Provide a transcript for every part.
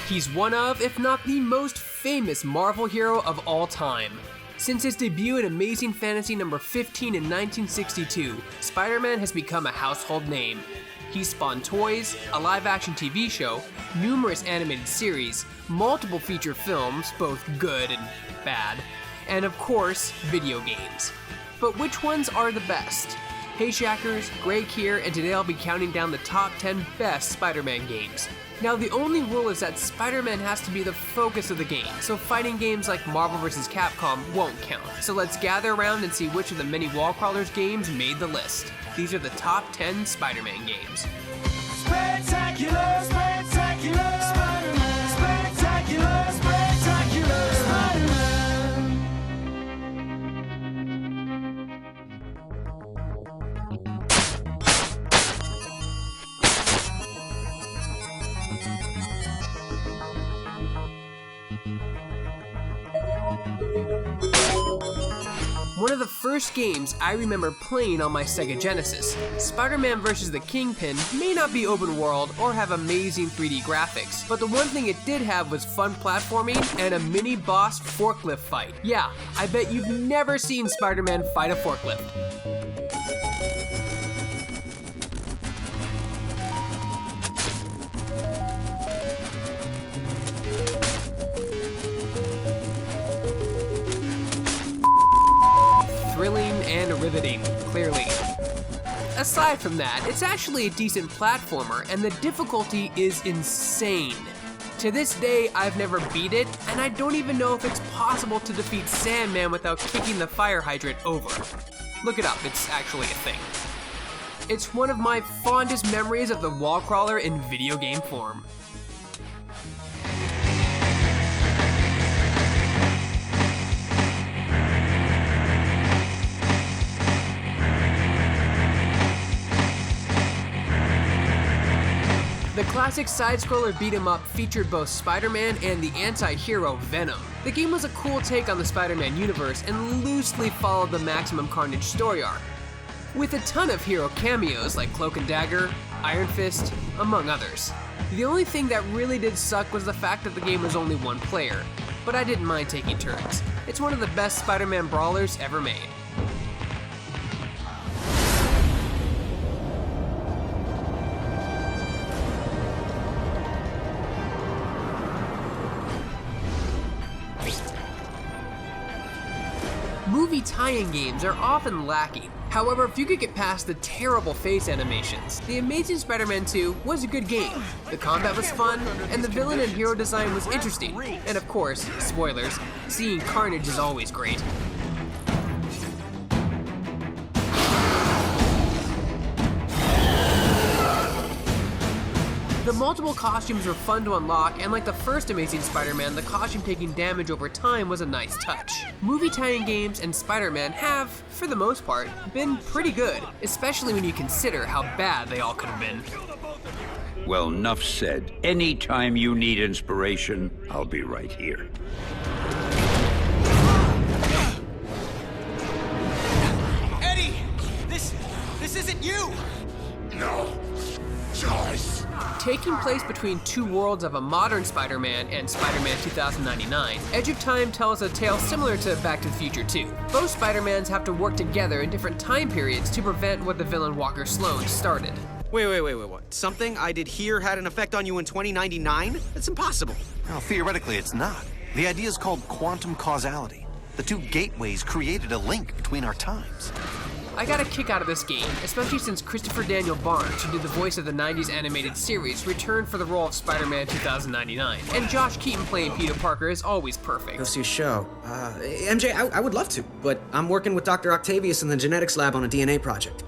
He's one of, if not the most famous Marvel hero of all time. Since his debut in Amazing Fantasy number 15 in 1962, Spider-Man has become a household name. He's spawned toys, a live-action TV show, numerous animated series, multiple feature films, both good and bad, and of course, video games. But which ones are the best? Hey Shackers, Greg here, and today I'll be counting down the top 10 best Spider-Man games. Now the only rule is that Spider-Man has to be the focus of the game, so fighting games like Marvel vs. Capcom won't count. So let's gather around and see which of the many wall crawlers games made the list. These are the top 10 Spider-Man games. Spectacular, spectacular, Spider-Man. Spectacular, spectacular, Spider-Man. One of the first games I remember playing on my Sega Genesis, Spider-Man vs. the Kingpin may not be open world or have amazing 3D graphics, but the one thing it did have was fun platforming and a mini boss forklift fight. Yeah, I bet you've never seen Spider-Man fight a forklift. Thrilling and riveting, clearly. Aside from that, it's actually a decent platformer, and the difficulty is insane. To this day, I've never beat it, and I don't even know if it's possible to defeat Sandman without kicking the fire hydrant over. Look it up, it's actually a thing. It's one of my fondest memories of the wall crawler in video game form. The classic side-scroller beat-em-up featured both Spider-Man and the anti-hero Venom. The game was a cool take on the Spider-Man universe and loosely followed the Maximum Carnage story arc, with a ton of hero cameos like Cloak and Dagger, Iron Fist, among others. The only thing that really did suck was the fact that the game was only one player, but I didn't mind taking turns. It's one of the best Spider-Man brawlers ever made. Movie tie-in games are often lacking. However, if you could get past the terrible face animations, The Amazing Spider-Man 2 was a good game. The combat was fun, and the villain and hero design was interesting. And of course, spoilers, seeing Carnage is always great. The multiple costumes were fun to unlock, and like the first Amazing Spider-Man, the costume taking damage over time was a nice touch. Movie tie-in games and Spider-Man have, for the most part, been pretty good, especially when you consider how bad they all could have been. Well, enough said. Anytime you need inspiration, I'll be right here. Eddie! This isn't you! No. Choice. Taking place between two worlds of a modern Spider-Man and Spider-Man 2099, Edge of Time tells a tale similar to Back to the Future 2. Both Spider-Mans have to work together in different time periods to prevent what the villain Walker Sloan started. Wait, what? Something I did here had an effect on you in 2099? That's impossible. Well, theoretically, it's not. The idea is called quantum causality. The two gateways created a link between our times. I got a kick out of this game, especially since Christopher Daniel Barnes, who did the voice of the 90s animated series, returned for the role of Spider-Man 2099. And Josh Keaton playing Peter Parker is always perfect. Go see a show. MJ, I would love to, but I'm working with Dr. Octavius in the genetics lab on a DNA project.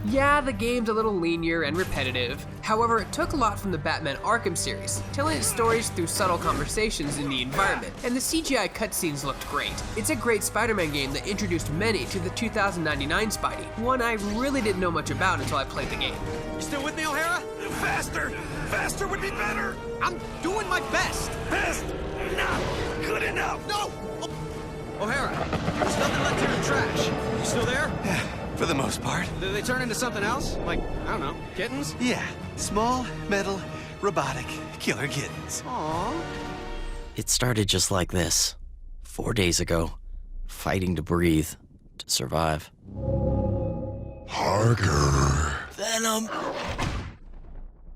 Yeah, the game's a little linear and repetitive. However, it took a lot from the Batman Arkham series, telling its stories through subtle conversations in the environment, and the CGI cutscenes looked great. It's a great Spider-Man game that introduced many to the 2099 Spidey, one I really didn't know much about until I played the game. You still with me, O'Hara? Faster! Faster would be better! I'm doing my best! Best! Not good enough! No! Oh. O'Hara, there's nothing left here in the trash. You still there? for the most part. Do they turn into something else? Like, I don't know, kittens? Yeah, small, metal, robotic, killer kittens. Aww. It started just like this. 4 days ago, fighting to breathe, to survive. Harker. Venom!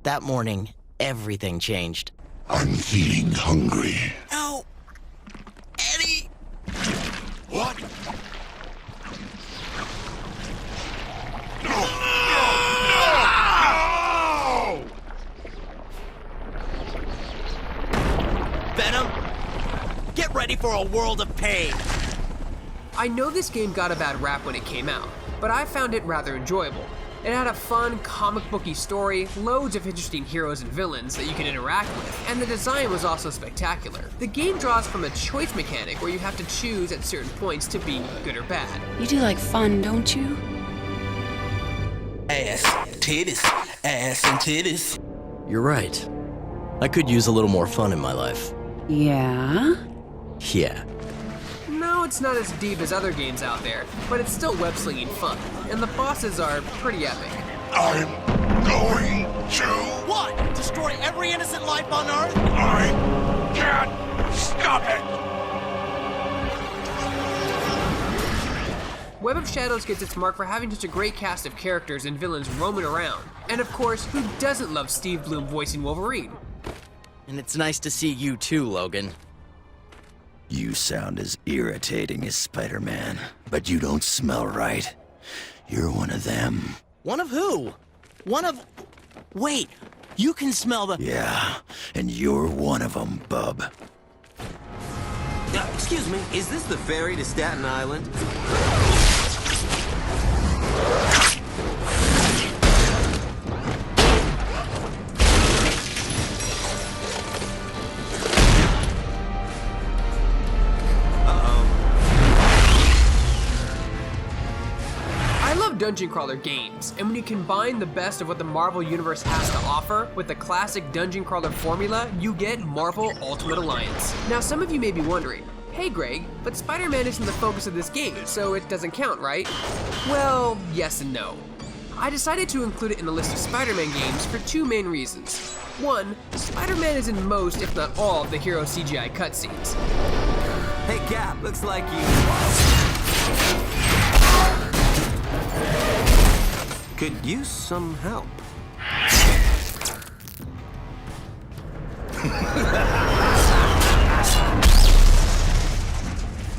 That morning, everything changed. I'm feeling hungry. No! Eddie! What? No! No! Venom! Get ready for a world of pain! I know this game got a bad rap when it came out, but I found it rather enjoyable. It had a fun, comic booky story, loads of interesting heroes and villains that you can interact with, and the design was also spectacular. The game draws from a choice mechanic where you have to choose at certain points to be good or bad. You do like fun, don't you? Ass, titties, ass and titties. You're right. I could use a little more fun in my life. Yeah? Yeah. No, it's not as deep as other games out there, but it's still web-slinging fun, and the bosses are pretty epic. I'm going to... What? Destroy every innocent life on Earth? I can't stop it! Web of Shadows gets its mark for having such a great cast of characters and villains roaming around. And of course, who doesn't love Steve Blum voicing Wolverine? And it's nice to see you too, Logan. You sound as irritating as Spider-Man, but you don't smell right. You're one of them. One of who? One of... Wait, you can smell the... Yeah, and you're one of them, bub. Excuse me, is this the ferry to Staten Island? I love dungeon crawler games, and when you combine the best of what the Marvel Universe has to offer with the classic dungeon crawler formula, you get Marvel Ultimate Alliance. Now, some of you may be wondering, hey Greg, but Spider-Man isn't the focus of this game, so it doesn't count, right? Well, yes and no. I decided to include it in the list of Spider-Man games for two main reasons. One, Spider-Man is in most, if not all, of the hero CGI cutscenes. Hey Cap, looks like you... could use some help.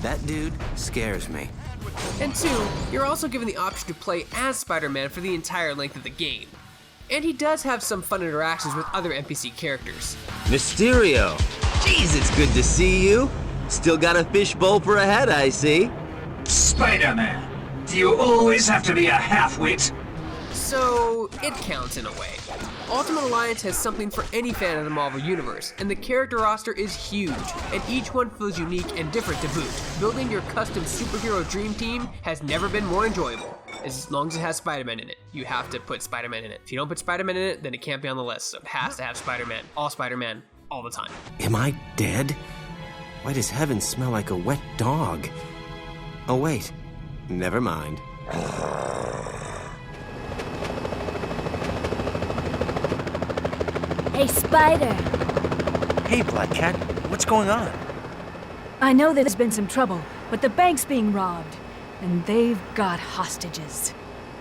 That dude scares me. And two, you're also given the option to play as Spider-Man for the entire length of the game. And he does have some fun interactions with other NPC characters. Mysterio! Jeez, it's good to see you. Still got a fishbowl for a head, I see. Spider-Man, do you always have to be a half-wit? So, it counts in a way. Ultimate Alliance has something for any fan of the Marvel Universe, and the character roster is huge, and each one feels unique and different to boot. Building your custom superhero dream team has never been more enjoyable. As long as it has Spider-Man in it. You have to put Spider-Man in it. If you don't put Spider-Man in it, then it can't be on the list, so it has to have Spider-Man, all the time. Am I dead? Why does heaven smell like a wet dog? Oh wait, never mind. Hey, Spider. Hey, Black Cat, what's going on? I know there's been some trouble, but the bank's being robbed, and they've got hostages.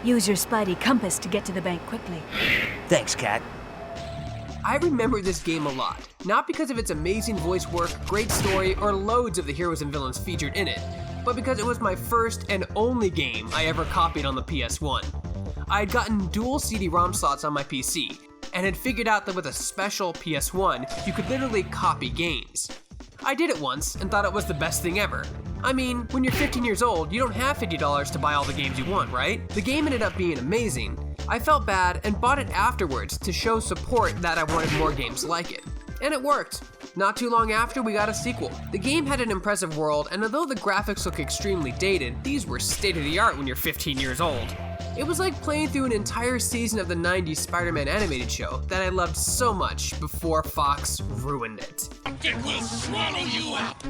Use your Spidey compass to get to the bank quickly. Thanks, Cat. I remember this game a lot, not because of its amazing voice work, great story, or loads of the heroes and villains featured in it, but because it was my first and only game I ever copied on the PS1. I had gotten dual CD-ROM slots on my PC, and had figured out that with a special PS1, you could literally copy games. I did it once and thought it was the best thing ever. I mean, when you're 15 years old, you don't have $50 to buy all the games you want, right? The game ended up being amazing. I felt bad and bought it afterwards to show support that I wanted more games like it. And it worked. Not too long after, we got a sequel. The game had an impressive world, and although the graphics look extremely dated, these were state-of-the-art when you're 15 years old. It was like playing through an entire season of the 90s Spider-Man animated show that I loved so much before Fox ruined it. It will swallow you up.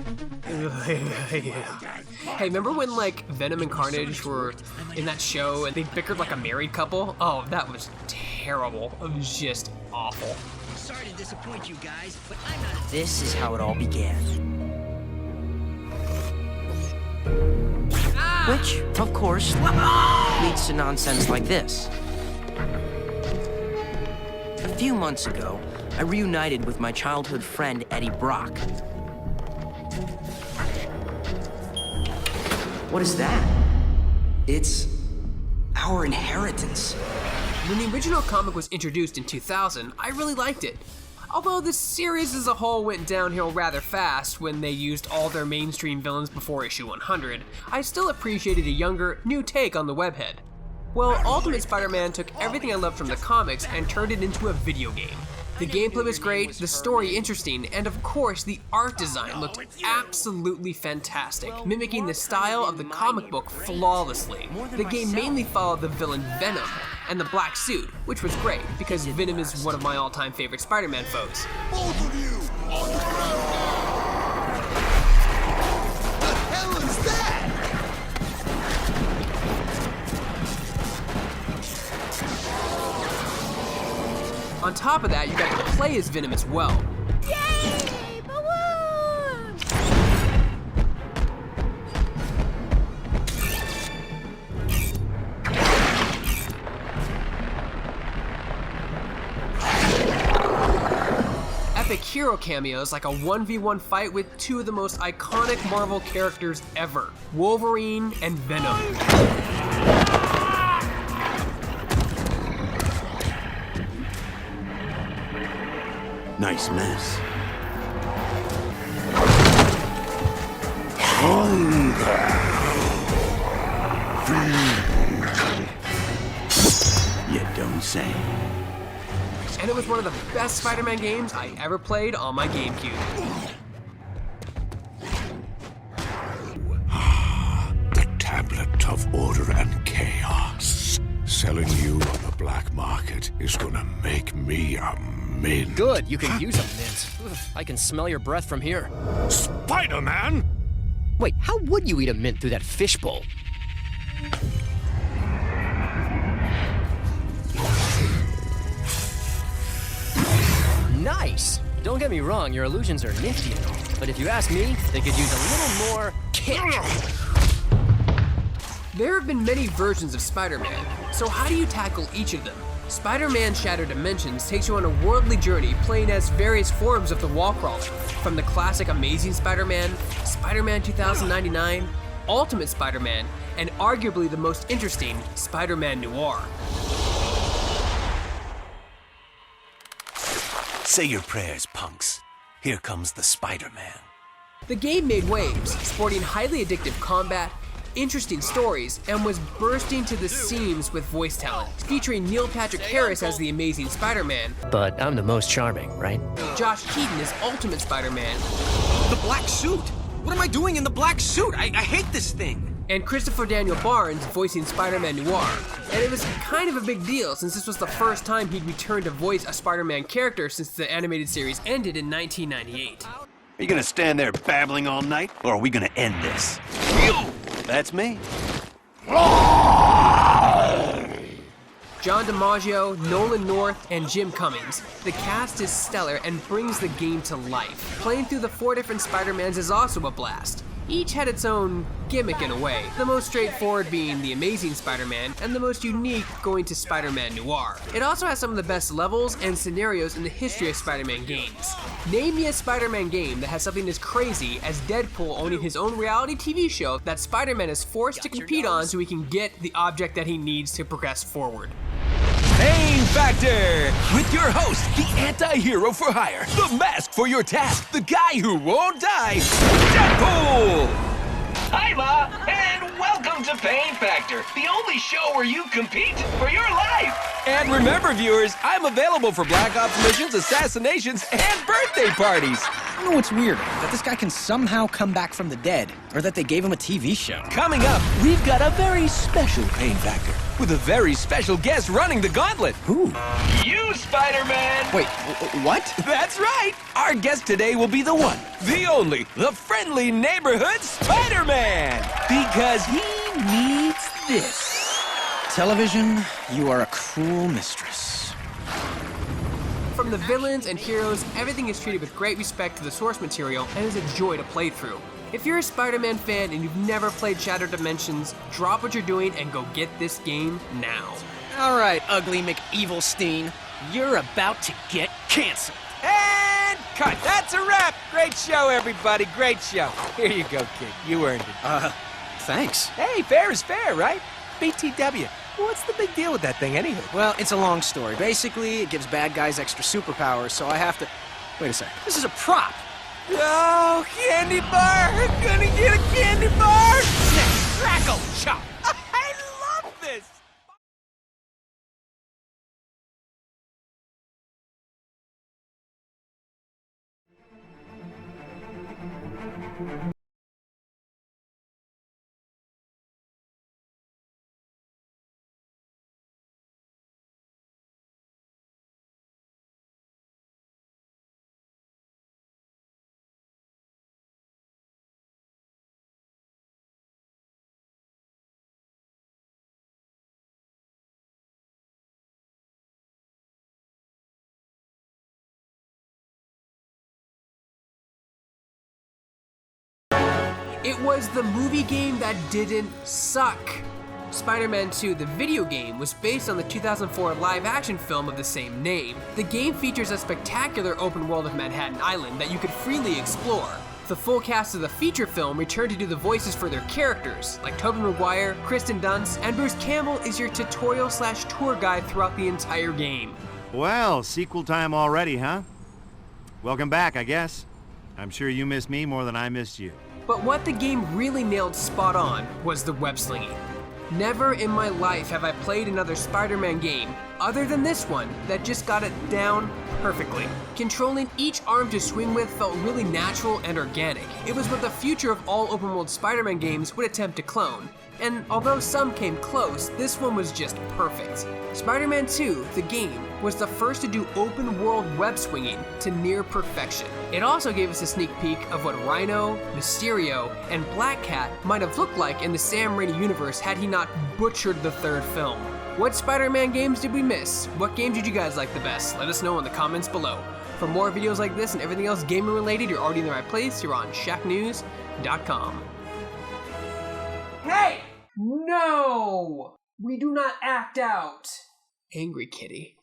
Hey, remember when like Venom and Carnage were in that show and they bickered like a married couple? Oh, that was terrible. It was just awful. Sorry to disappoint you guys, but I'm not. This is how it all began. Which, of course, leads to nonsense like this. A few months ago, I reunited with my childhood friend Eddie Brock. What is that? It's our inheritance. When the original comic was introduced in 2000, I really liked it. Although the series as a whole went downhill rather fast when they used all their mainstream villains before issue 100, I still appreciated a younger, new take on the webhead. Well, Ultimate Spider-Man took everything I loved from the comics and turned it into a video game. The gameplay was great, the story interesting, and of course the art design looked absolutely fantastic, mimicking the style of the comic book flawlessly. The game mainly followed the villain Venom and the black suit, which was great because Venom is one of my all-time favorite Spider-Man foes. Both of you! On the ground now! The hell is that? On top of that, you got to play as Venom as well. Yay! Balloons! Epic hero cameos like a 1v1 fight with two of the most iconic Marvel characters ever, Wolverine and Venom. Nice mess. You don't say. And it was one of the best Spider-Man games I ever played on my GameCube. The tablet of order and chaos. Selling you on the black market is gonna make me a mint. Good, you can use a mint. Ugh, I can smell your breath from here. Spider-Man? Wait, how would you eat a mint through that fishbowl? Nice! Don't get me wrong, your illusions are nifty and all, but if you ask me, they could use a little more kick. There have been many versions of Spider-Man, so how do you tackle each of them? Spider-Man Shattered Dimensions takes you on a worldly journey playing as various forms of the wall crawler, from the classic Amazing Spider-Man, Spider-Man 2099, Ultimate Spider-Man, and arguably the most interesting, Spider-Man Noir. Say your prayers, punks. Here comes the Spider-Man. The game made waves, sporting highly addictive combat, interesting stories, and was bursting to the seams with voice talent, featuring Neil Patrick Harris as the Amazing Spider-Man. But I'm the most charming, right? Josh Keaton as Ultimate Spider-Man. The black suit! What am I doing in the black suit? I hate this thing! And Christopher Daniel Barnes voicing Spider-Man Noir. And it was kind of a big deal since this was the first time he'd returned to voice a Spider-Man character since the animated series ended in 1998. Are you gonna stand there babbling all night, or are we gonna end this? You! That's me. John DiMaggio, Nolan North, and Jim Cummings. The cast is stellar and brings the game to life. Playing through the 4 different Spider-Mans is also a blast. Each had its own gimmick in a way, the most straightforward being the Amazing Spider-Man, and the most unique going to Spider-Man Noir. It also has some of the best levels and scenarios in the history of Spider-Man games. Name me a Spider-Man game that has something as crazy as Deadpool owning his own reality TV show that Spider-Man is forced to compete on so he can get the object that he needs to progress forward. Pain Factor! With your host, the anti-hero for hire, the mask for your task, the guy who won't die, Deadpool! Hi, Ma, and welcome to Pain Factor, the only show where you compete for your life. And remember, viewers, I'm available for Black Ops missions, assassinations, and birthday parties. I don't know what's weirder, that this guy can somehow come back from the dead, or that they gave him a TV show. Coming up, we've got a very special pain factor with a very special guest running the gauntlet. Who? You, Spider-Man! Wait, what? That's right! Our guest today will be the one, the only, the friendly neighborhood Spider-Man! Because he needs this. Television, you are a cruel mistress. From the villains and heroes, everything is treated with great respect to the source material and is a joy to play through. If you're a Spider-Man fan and you've never played Shattered Dimensions, drop what you're doing and go get this game now. All right, ugly McEvilstein, you're about to get canceled. And cut! That's a wrap! Great show, everybody, great show. Here you go, kid. You earned it. Thanks. Hey, fair is fair, right? BTW. What's the big deal with that thing anyway? Well, it's a long story. Basically, it gives bad guys extra superpowers, so I have to... Wait a sec. This is a prop. Oh, candy bar! Gonna get a candy bar! Snap, crackle, chop! I love this! It was the movie game that didn't suck. Spider-Man 2, the video game, was based on the 2004 live-action film of the same name. The game features a spectacular open world of Manhattan Island that you could freely explore. The full cast of the feature film returned to do the voices for their characters, like Tobey Maguire, Kristen Dunst, and Bruce Campbell is your tutorial/tour guide throughout the entire game. Well, sequel time already, huh? Welcome back, I guess. I'm sure you miss me more than I missed you. But what the game really nailed spot on was the web slinging. Never in my life have I played another Spider-Man game, other than this one, that just got it down perfectly. Controlling each arm to swing with felt really natural and organic. It was what the future of all open-world Spider-Man games would attempt to clone. And although some came close, this one was just perfect. Spider-Man 2, the game, was the first to do open-world web swinging to near perfection. It also gave us a sneak peek of what Rhino, Mysterio, and Black Cat might have looked like in the Sam Raimi universe had he not butchered the third film. What Spider-Man games did we miss? What game did you guys like the best? Let us know in the comments below. For more videos like this and everything else gaming related, you're already in the right place. You're on Shacknews.com. Hey! No! We do not act out. Angry kitty.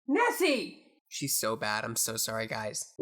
Nessie! She's so bad. I'm so sorry, guys.